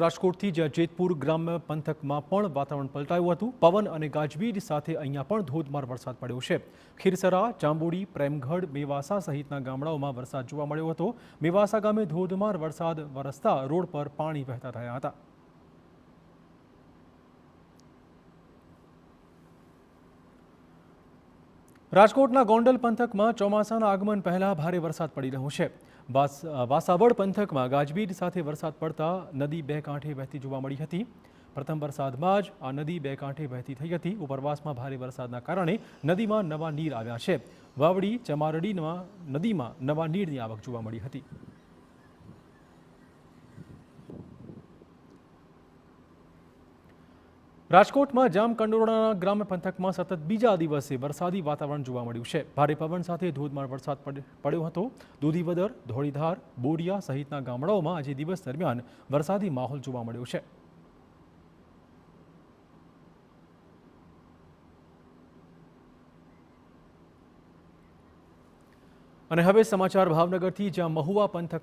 રાજકોટથી જ્યાં જેતપુર ગ્રામ્ય પંથકમાં પણ વાતાવરણ પલટાયું હતું. પવન અને ગાજવીજ સાથે અહીંયા પણ ધોધમાર વરસાદ પડ્યો છે. ખીરસરા, જાંબુડી, પ્રેમગઢ, મેવાસા સહિતના ગામડાઓમાં વરસાદ જોવા મળ્યો હતો. મેવાસા ગામે ધોધમાર વરસાદ વરસતા રોડ પર પાણી વહેતા થયા હતા. રાજકોટના ગોંડલ પંથકમાં ચોમાસાના આગમન પહેલા ભારે વરસાદ પડી રહ્યો છે. વાસાવડ પંથકમાં ગાજવીજ સાથે વરસાદ પડતા નદી બે કાંઠે વહેતી જોવા મળી હતી. પ્રથમ વરસાદમાં જ આ નદી બે કાંઠે વહેતી થઈ હતી. ઉપરવાસમાં ભારે વરસાદના કારણે નદીમાં નવા નીર આવ્યા છે. વાવડી ચમારડીમાં નદીમાં નવા નીરની આવક જોવા મળી હતી. રાજકોટમાં જામકંડોરણા ગ્રામ્ય પંથકમાં સતત બીજા દિવસે વરસાદી વાતાવરણ જોવા મળ્યું છે. ભારે પવન સાથે ધોધમાર વરસાદ પડ્યો હતો. દૂધીવદર, ધોળીધાર, બોરિયા સહિતના ગામડાઓમાં આજે દિવસ દરમિયાન વરસાદી માહોલ જોવા મળ્યો છે. અને હવે સમાચાર ભાવનગરથી, જ્યાં મહુવા પંથક